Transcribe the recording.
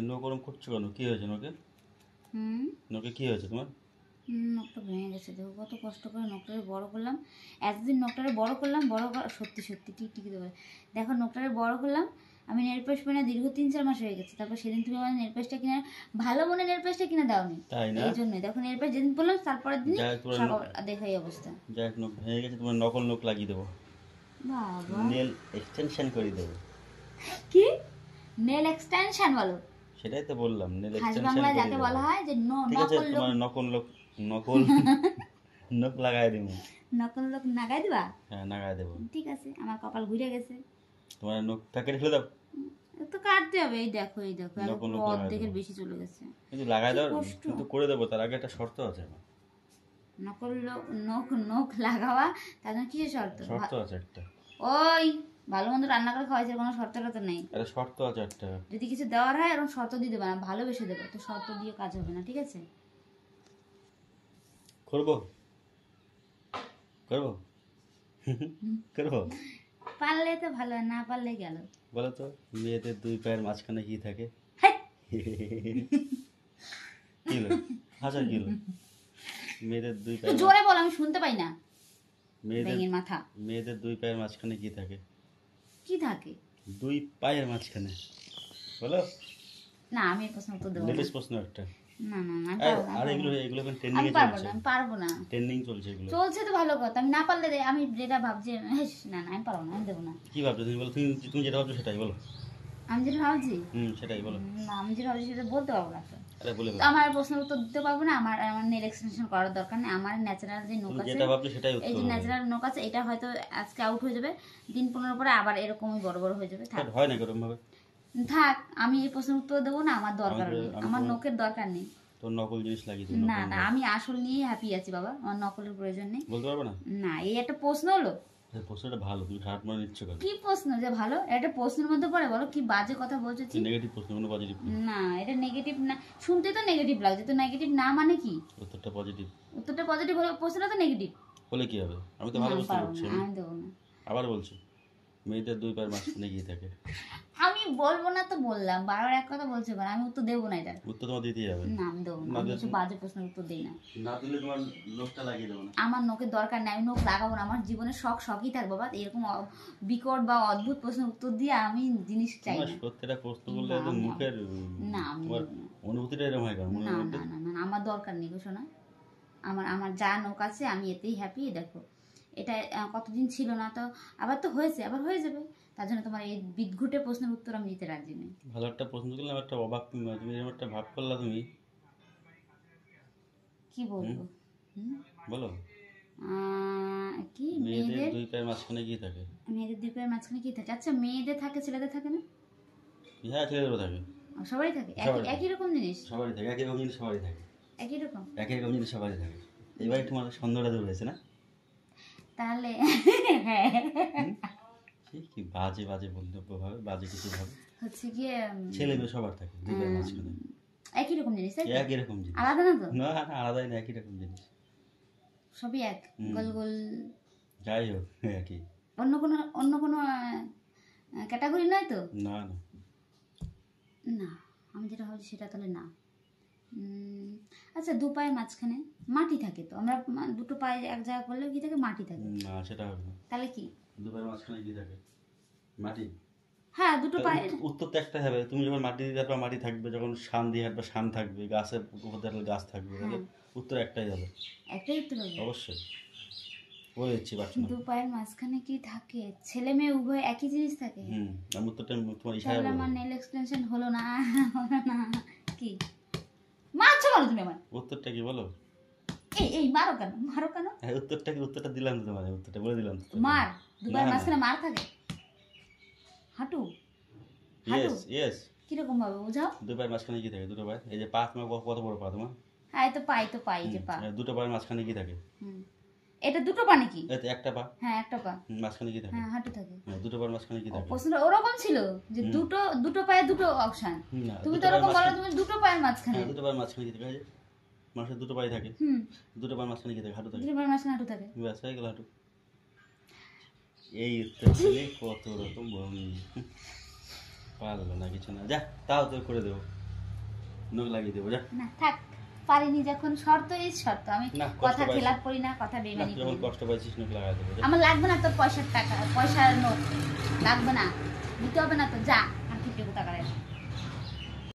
নখ ওরম করছো কেন? কি হয়েছে নখে? নখে কি হয়েছে তোমার? নখটা ভেঙে গেছে। দেখো কত কষ্ট করে নখটারে বড় করলাম। এতদিন নখটারে বড় করলাম, সত্যি সত্যি টিকটিকি দেবো। দেখো নখটারে বড় করলাম, আমি নেল পালিশ পরে না দীর্ঘ 3-4 মাস হয়ে গেছে। তারপর সেদিন তুমি আমার নেল পালিশটা কিনে ভালো মনে নেল পালিশটা কিনে দাওনি, তাই না? এই জন্যই দেখো নেল পালিশ যেদিন বললাম তারপরের দিন দেখো এই অবস্থা। যাই নখ ভেঙে গেছে, তোমার নকল নখ লাগিয়ে দেবো, বাবা নেল এক্সটেনশন করে দেবো। কি নেল এক্সটেনশন বলো? সেটাই তো বললাম, নেল হাজ এক্সটেনশন বাংলায় করে যাকে দেবো। বলা হয় যে ঠিক আছে, নকল লোক। তোমার নকল নখ লাগাই দেবো। নকল লোক নাগাই দিবা? হ্যাঁ, লাগাই দেবো। ঠিক আছে, আমার কপাল ঘুরে গেছে। তোমার নখটা কেটে ফেলে দাও। তো কাটতে হবে। এই দেখো নকল নখ লাগাই অর্ধেকের দেবো। বেশি চলে গেছে। কিন্তু লাগাই দাও, কষ্ট। কিন্তু করে দেবো, তার আগে একটা শর্ত আছে আমার। নকল নখ নখ লাগাওয়া তার জন্য কিসের শর্ত? শর্ত আছে একটা। ওই ভালো মন্দ রান্না করে খাওয়াইছে, কোনো শর্তটা তো নেই। একটা শর্ত আছে একটা। যদি কিছু দেওয়ার হয় এরকম শর্ত দিয়ে দেবে না, ভালোবেসে দেবে, তো শর্ত দিয়ে কাজ হবে না, ঠিক আছে? করবো করবো করবো। পারলে তো ভালো, না পারলে গেল। বলো তো, মেয়েদের দুই পায়ের মাঝখানে কি থাকে? কিলো হাজার কিলো। মেয়েদের দুই তো পায়ের জোরে বল, আমি শুনতে পাই না। মেয়েদের মাথা। মেয়েদের দুই পায়ের মাঝখানে কি থাকে? কি থাকে? দুই পায়ের মাঝখানে বলো না, আমি এই প্রশ্ন উত্তর দেবো না। লেটেস্ট প্রশ্ন একটা। না না না, আর এগুলো এখন ট্রেন্ডিং আমি এ পারবো চলছে। না, আমি পারবো না। ট্রেন্ডিং চলছে এগুলো। চলছে তো ভালো কথা, আমি না পারলে আমি যেটা ভাবছি না না আমি পারবো না, আমি দেবো না। কি ভাবছো তুমি? বলো, তুমি যেটা ভাবছো সেটাই বলো। আমি যেটা ভাবছি সেটাই বলো। না, আমি যেটা ভাবছি সেটা বলতে পারবো না তো। আরে বলে তো আমার প্রশ্নের উত্তর দিতে পারবো না। আমার আমার নেল এক্সটেনশন করার দরকার নেই। আমার ন্যাচারাল যে নখ আছে, যেটা ভাবছো সেটাই এই উত্তর যে হবে। ন্যাচারাল নখ আছে, এটা হয়তো আজকে আউট হয়ে যাবে, দিন 15 পরে আবার এরকমই বড় বড় হয়ে যাবে। থাক হয় না এরকম ভাবে। থাক, আমি এই প্রশ্নের উত্তর দেবো না। আমার দরকার নেই, আমার নখের দরকার নেই। তোর নকল জিনিস লাগিয়ে দিই। না না, আমি আসল নিয়ে হ্যাপি আছি বাবা, আমার নকলের প্রয়োজন নেই। বলতে পারবো না। না, এই একটা প্রশ্ন হলো। প্রশ্নটা ভালো, তুমি খারাপ মনে নিচ্ছ কেন? কি প্রশ্ন যে ভালো? এটা প্রশ্নের মধ্যে পড়ে? বলো কি বাজে কথা বলছো? নেগেটিভ প্রশ্ন, কোনো পজিটিভ না, এটা নেগেটিভ না। শুনতে তো নেগেটিভ লাগছে, তো নেগেটিভ না মানে কি? উত্তরটা পজিটিভ। উত্তরটা পজিটিভ হলে প্রশ্নটা তো নেগেটিভ বলে কি হবে? আমি তো ভালো প্রশ্ন করছি। আমি দেবো না। আবার বলছি, মেয়েদের দুই পায়ের মাঝখানে গিয়ে থাকে। আমি বলবো না তো বললাম, বারবার এক কথা বলছো কেন? আমি উত্তর দেবো না এটা। উত্তর তোমার দিতেই হবে। না, আমি দেবো না। আমি কিছু বাজে প্রশ্নের উত্তর দিই না। না দিলে তোমার নখটা লাগিয়ে দেবো না। আমার নখের দরকার নেই, আমি নখ লাগাবো না। আমার জীবনে শখই থাকবো বাবা। এরকম বিকট বা অদ্ভুত প্রশ্নের উত্তর দিয়ে আমি জিনিস চাই না। প্রত্যেকটা প্রশ্ন করলে মুখের না, আমি অনুভূতিটা এরকম হয় কেন? না না না না, আমার দরকার নেই গো শোনা। আমার যা নখ আছে আমি এতেই হ্যাপি। দেখো এটা কতদিন ছিল না, তো আবার তো হয়েছে, আবার হয়ে যাবে। তার জন্য তোমার এই বিদঘুটে প্রশ্নের উত্তর আমি দিতে রাজি নেই। ভালো একটা প্রশ্ন করলাম, একটা অবাক, তুমি এরকম একটা ভাব করলা তুমি। কি বলবো? বলো। কি মেয়েদের দুই পায়ের মাঝখানে কি থাকে? মেয়েদের দুই পায়ের মাঝখানে কি থাকে? আচ্ছা, মেয়েদের থাকে, ছেলেদের থাকে না? হ্যাঁ, ছেলেদেরও থাকে। সবারই থাকে একই রকম জিনিস? সবারই থাকে, একই রকম জিনিস সবারই থাকে। একই রকম জিনিস সবারই থাকে। এবার একটু মানে সন্দেহটা দূর হয়েছে না? তাহলে হ্যাঁ, কি বাজে বাজে মন্তব্য ভাবে, বাজে কিছু ভাবে। হচ্ছে গিয়ে ছেলে মেয়ে সবার থাকে দুই পায়ের মাঝখানে। একই রকম জিনিস, তাই তো? একই রকম জিনিস, আলাদা না তো? না না, আলাদাই না, একই রকম জিনিস। সবই এক, গোল গোল। যাই হোক, একই। অন্য কোনো ক্যাটাগরি নয় তো? না না না, আমি যেটা ভাবছি সেটা তাহলে না। আচ্ছা, দু পায়ের মাঝখানে মাটি থাকে তো, আমরা দুটো পায়ে এক জায়গা করলে কি থাকে? মাটি থাকে। না, সেটা হবে না। তাহলে কি? দু পায়ের মাঝখানে কি থাকে? মাটি। হ্যাঁ, দুটো পায়ে। উত্তর তো একটা হবে। তুমি যখন মাটি দিয়ে হাঁটবা মাটি থাকবে, যখন শান দিয়ে হাঁটবা শান থাকবে, গাছের উপর দিয়ে হাঁটলে গাছ থাকবে। তাহলে উত্তর একটাই হবে। একটাই উত্তর হবে অবশ্যই বলে দিচ্ছি। দু পায়ের মাঝখানে কি থাকে? ছেলে মেয়ে উভয় একই জিনিস থাকে। আমি উত্তরটা তোমার ইশারায় তাহলে বলবো। আমার নেল এক্সটেনশন হলো না, হলো না। কি মারছো বলো তুমি আমার? উত্তরটা কি বলো? এই মারো কেন, মারো কেন? উত্তরটা কি? উত্তরটা দিলাম তো তোমার, উত্তরটা বলে দিলাম তো। মার, দু পায়ের মাঝখানে মার থাকে। হাঁটু। Yes yes. কিরকম ভাবে বোঝাও? দু পায়ের মাঝখানে কি থাকে? দুটো পায়ে। এই যে পা তোমার কত বড় পা তোমার? হ্যাঁ, এই তো পাই যে পা। দুটো পায়ের মাঝখানে কি থাকে? এটা দুটো পা নাকি? এই একটা পা। হ্যাঁ, একটা পা। মাঝখানে কি থাকে? হ্যাঁ, হাঁটু থাকে। দুটো পায়ের মাঝখানে কি থাকে? প্রশ্নটা ওরকম ছিল যে দুটো পায়ে দুটো অপশন। তুমি তো ওরকম বলো, তুমি দুটো পায়ের মাঝখানে। দুটো পায়ের মাঝখানে কি থাকে? মানুষের দুটো পায়ে থাকে। দুটো পায়ের মাঝখানে কি থাকে? হাঁটু থাকে। দুটো পায়ের মাঝখানে হাঁটু থাকে। ব্যাস, হয়ে গেল হাঁটু। এই উত্তর ছেলে কত রকম ভঙ্গি। পারলো না কিছু না, যা তাও তো করে দেবো। নখ লাগিয়ে দেবো যা। না থাক, পারিনি যখন, শর্ত এই শর্ত, আমি না, কষ্ট কথা পাইছি। খেলাপ করি না, কথা না, বেমানি তুই করি যখন না। কষ্ট পাইছিস নখ লাগাই দেবো যা। আমার লাগবে না তোর পয়সার টাকা, পয়সার নোট লাগবে না, দিতে হবে না তো, যা আর কি টাকা